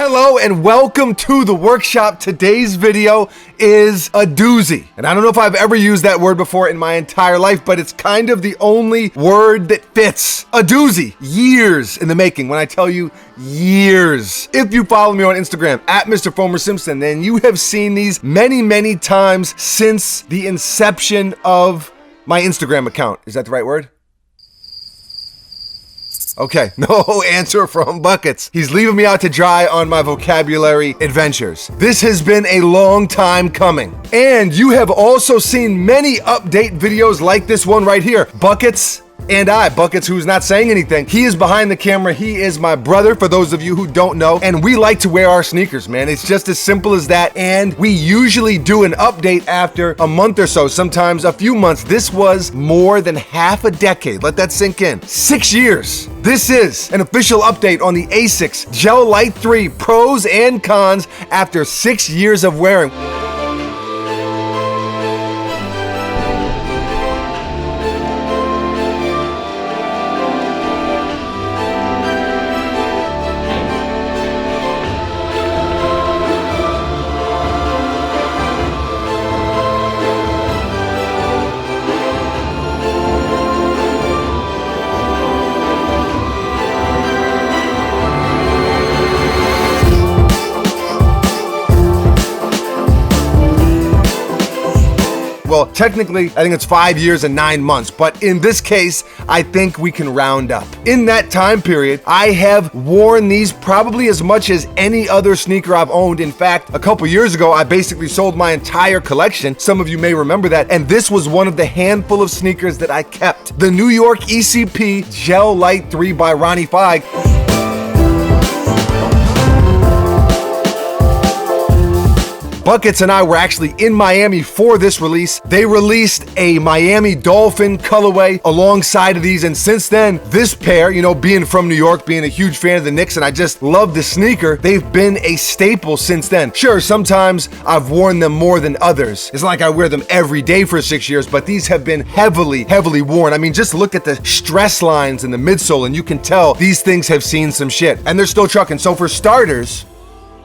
Hello and welcome to the workshop. Today's video is a doozy. And I don't know if I've ever used that word before in my entire life, but it's kind of the only word that fits. A doozy. Years in the making. When I tell you years. If you follow me on Instagram at Mr. Fomer Simpson, then you have seen these many times since the inception of my Instagram account. Is that the right word? Okay, no answer from Buckets. He's leaving me out to dry on my vocabulary adventures. This has been a long time coming. And you have also seen many update videos like this one right here. Buckets and I, Buckets, who's not saying anything. He is behind the camera. He is my brother, for those of you who don't know. And we like to wear our sneakers, man. It's just as simple as that. And we usually do an update after a month or so, sometimes a few months. This was more than half a decade. Let that sink in. 6 years. This is an official update on the ASICS Gel LYTE 3 pros and cons after 6 years of wearing. Well, technically, I think it's 5 years and 9 months, but in this case, I think we can round up. In that time period, I have worn these probably as much as any other sneaker I've owned. In fact, a couple years ago, I basically sold my entire collection. Some of you may remember that, and this was one of the handful of sneakers that I kept. The New York ECP Gel LYTE 3 by Ronnie Fieg. Buckets and I were actually in Miami for this release. They released a Miami Dolphin colorway alongside of these, and since then, this pair, you know, being from New York, being a huge fan of the Knicks, and I just love the sneaker, they've been a staple since then. Sure, sometimes I've worn them more than others. It's not like I wear them every day for 6 years, but these have been heavily worn. I mean, just look at the stress lines in the midsole, and you can tell these things have seen some shit, and they're still trucking. So for starters,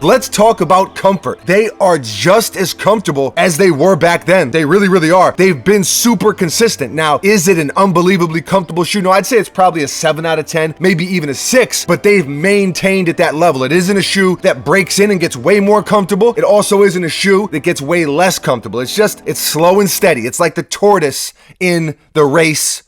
let's talk about comfort. They are just as comfortable as they were back then. They really are. They've been super consistent. Now, is it an unbelievably comfortable shoe? No, I'd say it's probably a 7 out of 10, maybe even a 6, but they've maintained at that level. It isn't a shoe that breaks in and gets way more comfortable. It also isn't a shoe that gets way less comfortable. It's slow and steady. It's like the tortoise in the race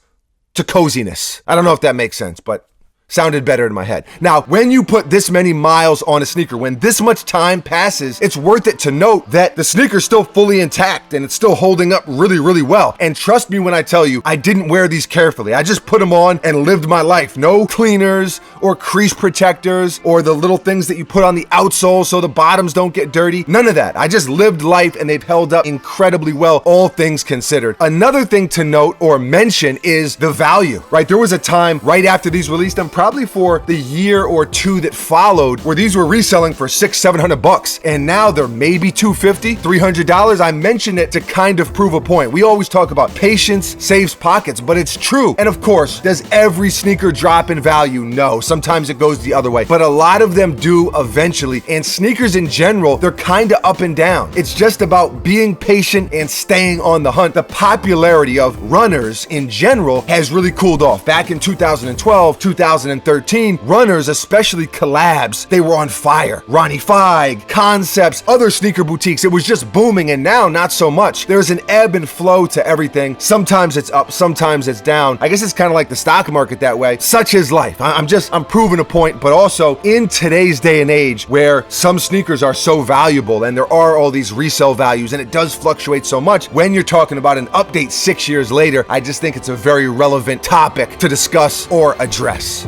to coziness. I don't know if that makes sense, but sounded better in my head. Now, when you put this many miles on a sneaker, when this much time passes, it's worth it to note that the sneaker's still fully intact and it's still holding up really well. And trust me when I tell you, I didn't wear these carefully. I just put them on and lived my life. No cleaners or crease protectors or the little things that you put on the outsole so the bottoms don't get dirty. None of that. I just lived life and they've held up incredibly well, all things considered. Another thing to note or mention is the value, right? There was a time right after these released, and probably for the year or two that followed, where these were reselling for $600-700, and now they're maybe $250, $300. I mentioned it to kind of prove a point. We always talk about patience saves pockets, but it's true. And of course, does every sneaker drop in value? No, sometimes it goes the other way, but a lot of them do eventually. And sneakers in general, they're kind of up and down. It's just about being patient and staying on the hunt. The popularity of runners in general has really cooled off. Back in 2012, 2013, runners, especially collabs, they were on fire. Ronnie Fieg, Concepts, other sneaker boutiques, it was just booming, and now not so much. There's an ebb and flow to everything. Sometimes it's up, sometimes it's down. I guess it's kind of like the stock market that way. Such is life. I'm proving a point, but also in today's day and age where some sneakers are so valuable and there are all these resale values and it does fluctuate so much, when you're talking about an update 6 years later, I just think it's a very relevant topic to discuss or address.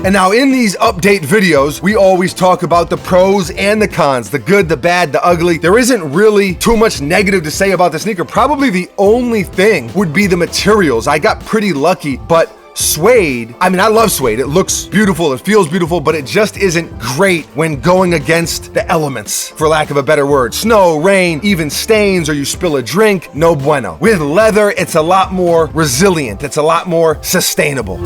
And now in these update videos, we always talk about the pros and the cons, the good, the bad, the ugly. There isn't really too much negative to say about the sneaker. Probably the only thing would be the materials. I got pretty lucky, but suede, I mean, I love suede. It looks beautiful, it feels beautiful, but it just isn't great when going against the elements, for lack of a better word. Snow, rain, even stains, or you spill a drink, no bueno. With leather, it's a lot more resilient. It's a lot more sustainable.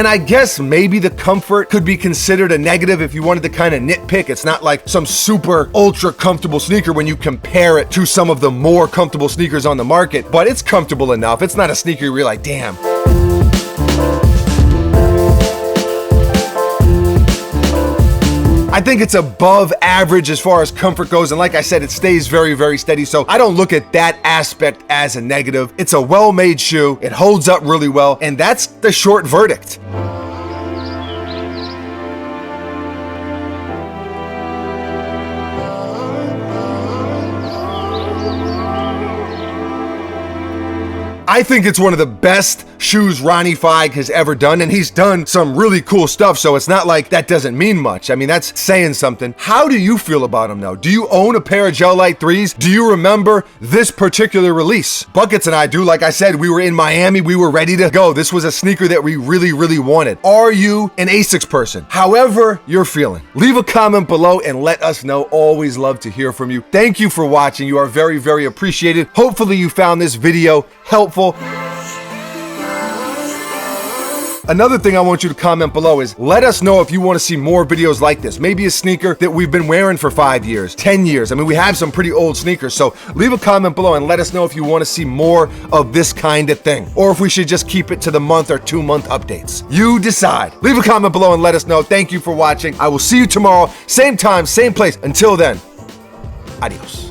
And I guess maybe the comfort could be considered a negative if you wanted to kind of nitpick. It's not like some super ultra comfortable sneaker when you compare it to some of the more comfortable sneakers on the market, but it's comfortable enough. It's not a sneaker you're like, damn. I think it's above average as far as comfort goes, and like I said, it stays very, very steady, so I don't look at that aspect as a negative. It's a well-made shoe, it holds up really well, and that's the short verdict. I think it's one of the best shoes Ronnie Fieg has ever done, and he's done some really cool stuff, so it's not like that doesn't mean much. I mean, that's saying something. How do you feel about him though? Do you own a pair of Gel Lyte 3s? Do you remember this particular release? Buckets and I do. Like I said, we were in Miami, we were ready to go. This was a sneaker that we really, really wanted. Are you an ASICS person? However you're feeling, leave a comment below and let us know. Always love to hear from you. Thank you for watching. You are very, very appreciated. Hopefully you found this video helpful. Another thing I want you to comment below is let us know if you want to see more videos like this. Maybe a sneaker that we've been wearing for 5 years, 10 years. I mean, we have some pretty old sneakers, so leave a comment below and let us know if you want to see more of this kind of thing, or if we should just keep it to the month or 2 month updates. You decide. Leave a comment below and let us know. Thank you for watching. I will see you tomorrow, same time, same place. Until then, adios.